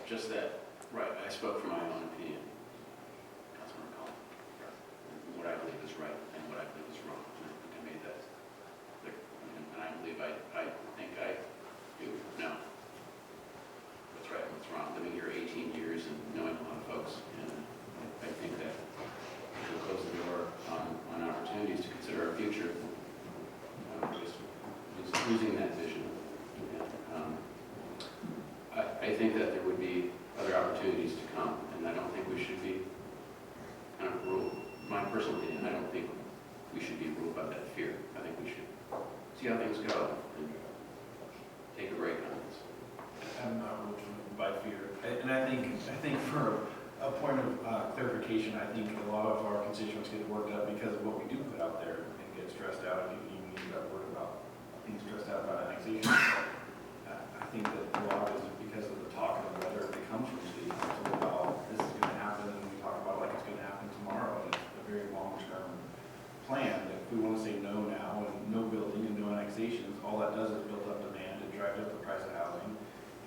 just that, right, I spoke from my own opinion, Councilmember Collins. What I believe is right and what I believe is wrong. And I think I made that clear. And I believe I think I do know what's right and what's wrong. Living here 18 years and knowing a lot of folks, and I think that we'll close the door on opportunities to consider our future. Just losing that vision. And, I think that there would be other opportunities to come, and I don't think we should be kind of ruled. My personal opinion, I don't think we should be ruled by that fear. I think we should see how things go and take a break on this. I'm not ruled by fear, and I think for a point of clarification, I think a lot of our constituents get worked up because of what we do put out there and get stressed out. If you even got worried about being stressed out about annexation, I think that a lot of it is because of the talk and whether it comes from city council about this is going to happen, and we talk about it like it's going to happen tomorrow. And it's a very long-term plan. If we want to say no now and no building and no annexations, all that does is build up demand and drive up the price of housing.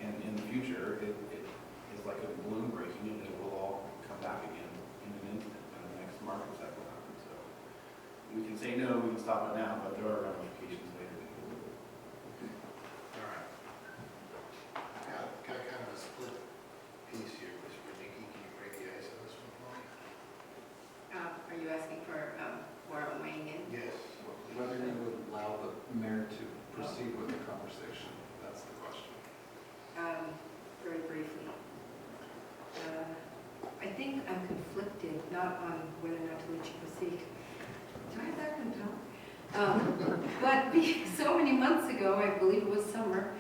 And in the future, it is like a balloon breaking, and it will all come back again in an instant when the next market cycle happens. So we can say no, we can stop it now, but there are ramifications later. All right. Got kind of a split piece here, Mr. Radnicki. Can you break the ice on this one for me? Are you asking for where I'm weighing in? Yes. Whether you would allow the mayor to proceed with the conversation, that's the question. Very briefly. I think I'm conflicted, not on whether or not to let you proceed. Do I have that control? But so many months ago, I believe it was summer,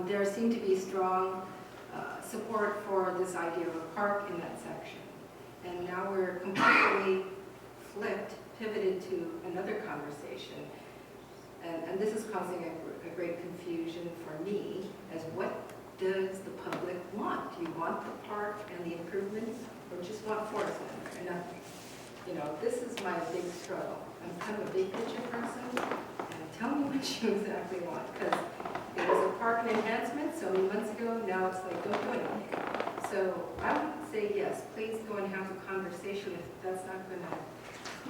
there seemed to be strong support for this idea of a park in that section. And now we're completely flipped, pivoted to another conversation. And this is causing a great confusion for me as what does the public want? Do you want the park and the improvements, or just want forest land or nothing? You know, this is my big struggle. I'm kind of a big picture person, and tell me what you exactly want, because it was a park and enhancement so many months ago, now it's like, don't do anything. So I would say yes, please go and have a conversation if that's not going to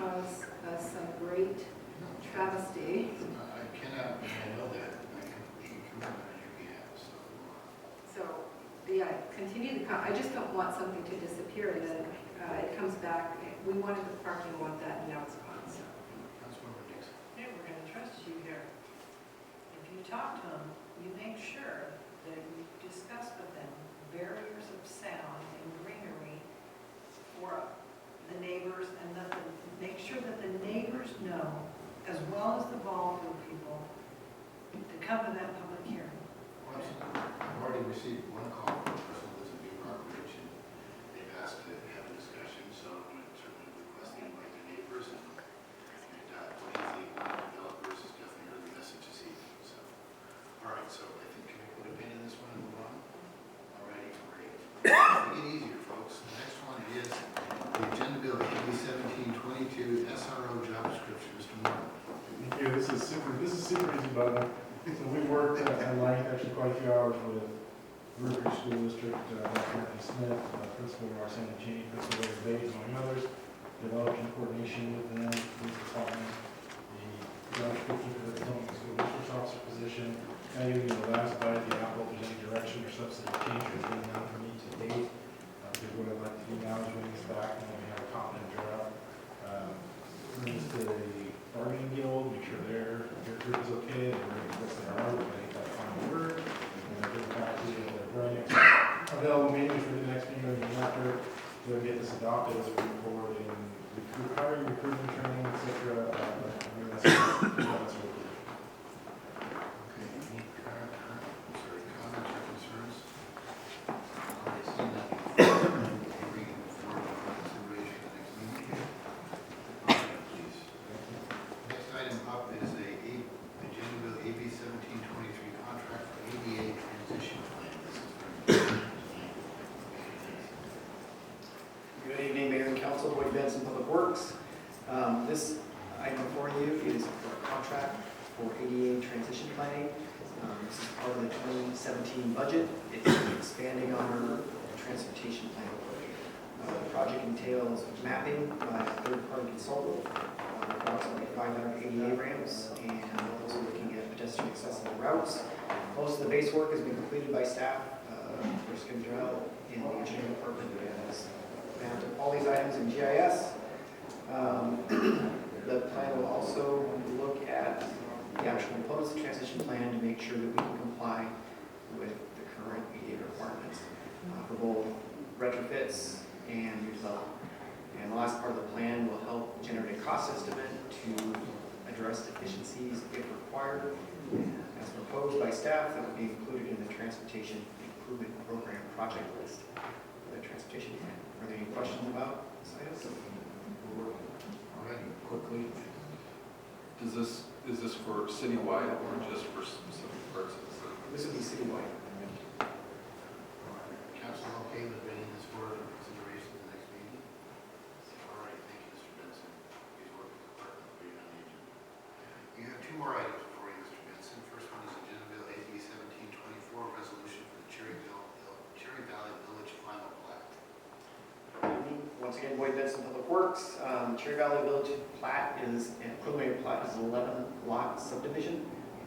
cause us some great travesty. I cannot, I know that. I completely commit on your behalf. So, yeah, continue the, I just don't want something to disappear and then it comes back. We wanted the parking, we want that, and now it's gone. So. Councilmember Dixon. Yeah, we're going to trust you here. If you talk to them, you make sure that you discuss with them barriers of sound and greenery for the neighbors, and make sure that the neighbors know, as well as the Ballfield people, to come to that public hearing. Well, I've already received one call from a person who lives in New Park Ridge, and they've asked to have a discussion, so I'm certainly requesting to invite their neighbors, and what do you think? Developers has definitely heard the message this evening, so. All right, so I think, can we put a pin in this one and move on? All righty, great. Make it easier, folks. The next one is the Agenda Bill AB 1722 SRO job description. Mr. Moore. Thank you. This is super easy, button. So we worked at length, actually quite a few hours with Brew Creek School District, Dr. Anthony Smith, Principal Roxanne Cheney, Principal Larry Bates, among others, developed in coordination with them, police department, the job description for the Potomac School District Officer position. Kind of giving you the last bite of the apple, if there's any direction or substantive change that's been done for me to date. Because what I'd like to do now is bring this back and then we have a competent draft. Bring this to the bargaining guild, make sure their group is okay, they're ready to what's their hour, I think that's fine order. And then bring it back to the very next available meeting for the next meeting and after to get this adopted as we move forward in hiring, recruiting, training, etc. I mean, that's what we're doing. Okay, any comments or concerns? All right, seeing none. Bring it forward for consideration at the next meeting. All right, please. Next item up is Agenda Bill AB 1723 contract for ADA transition plan. This is for Good evening, Mayor and Council. Boyd Benson, Public Works. This item before you is for a contract for ADA transition planning. This is part of the 2017 budget. It's expanding on our transportation plan. The project entails mapping by a third-party consultant, approximately 580 ramps, and also looking at pedestrian accessible routes. Most of the base work has been completed by staff. Chris Gondrell in the engineering department has mapped all these items in GIS. The plan will also look at the actual components of the transition plan to make sure that we can comply with the current EDA requirements for both retrofits and new development. And the last part of the plan will help generate a cost estimate to address deficiencies if required, as proposed by staff. That will be included in the Transportation Improvement Program project list for the transportation plan. Are there any questions about this item? Alrighty. Quickly, is this for citywide or just for specific parts of the city? This would be citywide. Council okay with bringing this forward for consideration at the next meeting? All right, thank you, Mr. Benson. Please work with the clerk to put it on the agenda. You have two more items before you, Mr. Benson. First one is Agenda Bill AB 1724, resolution for the Cherry Valley Village final plat. Once again, Boyd Benson Public Works. Cherry Valley Village plat is, and preliminary plat is 11-lot subdivision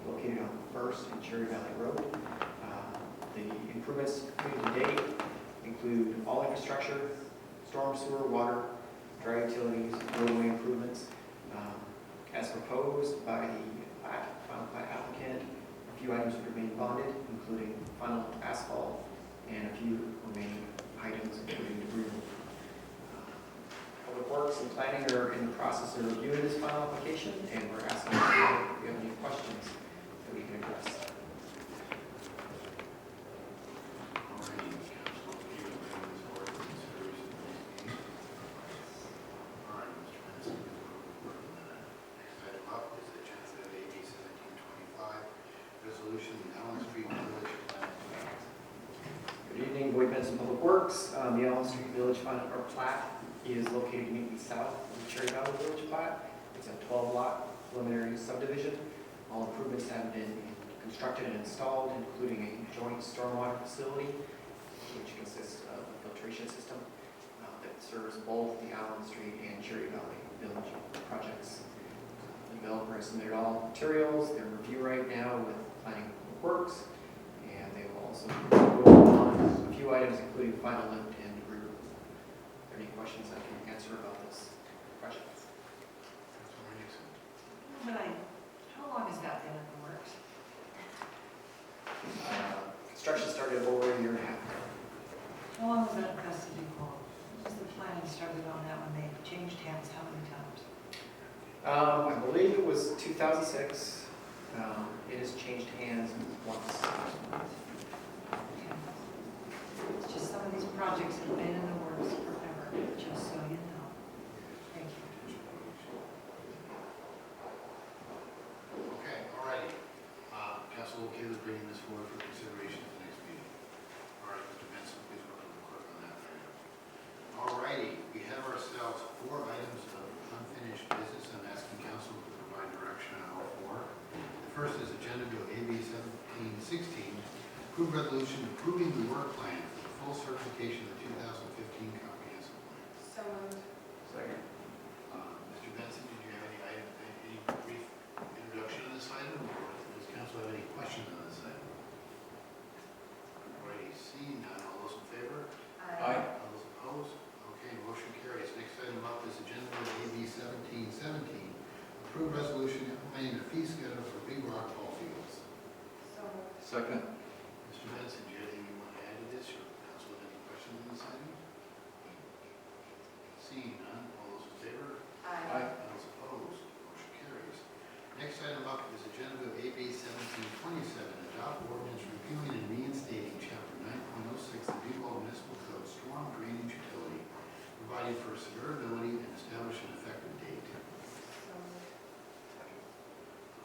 located on First and Cherry Valley Road. The improvements completed to date include all infrastructure, storm sewer, water, dry utilities, roadway improvements. As proposed by the final plat applicant, a few items would remain bonded, including final asphalt, and a few remaining items, including debris removal. Public Works and Planning are in the process of reviewing this final application, and we're asking if you have any questions that we can address. Alrighty, Council okay with bringing this forward for consideration at the next meeting? All right, Mr. Benson, please work with the next item up is Agenda Bill AB 1725, resolution Allen Street Village Plan. Good evening, Boyd Benson Public Works. The Allen Street Village final or plat is located immediately south of the Cherry Valley Village plat. It's a 12-lot preliminary subdivision. All improvements have been constructed and installed, including a joint stormwater facility, which consists of a filtration system that serves both the Allen Street and Cherry Valley Village projects. The developer has submitted all materials. They're in review right now with Planning Works, and they will also go on a few items, including final lift and debris removal. Are there any questions I can answer about this project? Councilor Nixon. How long has that been in the works? Construction started over a year and a half ago. How long was that custody for? Was the planning started on that when they changed hands how many times? I believe it was 2006. It has changed hands once. Okay. It's just some of these projects have been in the works forever, just so you know. Thank you. Okay, alrighty. Council okay with bringing this forward for consideration at the next meeting? All right, Mr. Benson, please work with the clerk on that item. Alrighty, we have ourselves 4 items of unfinished business. I'm asking council to provide direction on all 4. The first is Agenda Bill AB 1716, approved resolution approving the work plan for the full certification of the 2015 comprehensive plan. So moved. Second. Mr. Benson, did you have any brief introduction on this item, or does council have any questions on this item? Alrighty, seeing none, all those in favor? Aye. All those opposed? Okay, motion carries. Next item up is Agenda Bill AB 1717, approved resolution implementing the fee schedule for Big Rock Ball Fields. So moved. Second. Mr. Benson, do you have anything you want to add to this, or council have any questions on this item? Seeing none, all those in favor? Aye. All those opposed? Motion carries. Next item up is Agenda Bill AB 1727, adopt ordinance repealing and reinstating Chapter 9.06 of the Duval Municipal Code, storm drainage utility, providing for severability and establish an effective date. So moved.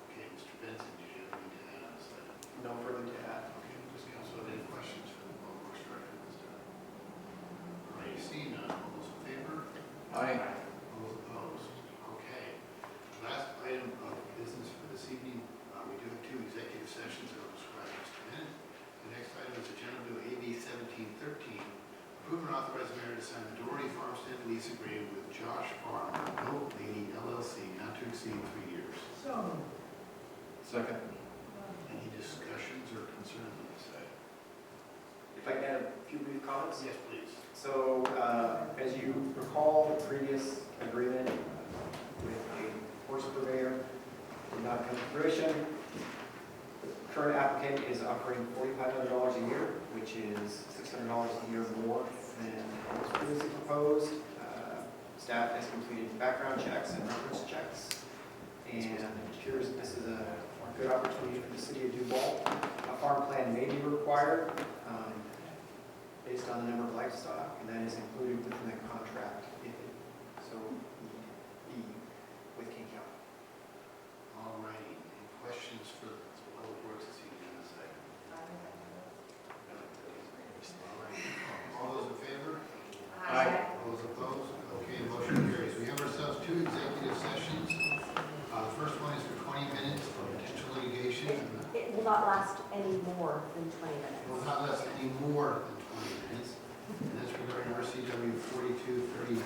Okay, Mr. Benson, did you have anything to add on this item? No further to add. lease agreement with Josh Farm, Oak Lady LLC, not to exceed 3 years. So, Second. Any discussions or concerns on this item? If I can add a few brief comments? Yes, please. So, as you recall, the previous agreement with a horse purveyor did not come to fruition. The current applicant is offering $4,500 a year, which is $600 a year more than was previously proposed. Staff has completed background checks and reference checks, and it appears that this is a good opportunity for the city of Duval. A farm plan may be required, based on the number of livestock, and that is included within the contract. So, be with King County. All righty. Any questions for Public Works this evening on this item? All right. All those in favor? All those opposed? Okay, motion carries. We have ourselves 2 executive sessions. The first one is for 20 minutes for potential litigation. It will not last any more than 20 It will minutes. not last any more than 20 minutes. And that's regarding RCW 423110.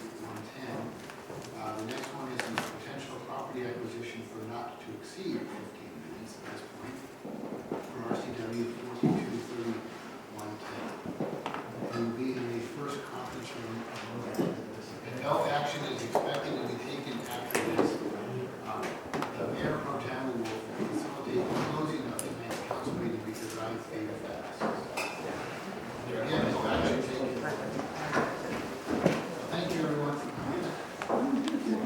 The next one is the potential property acquisition for not to exceed 15 minutes at this point for RCW 423110. It will be in the first conference room. And no action is expected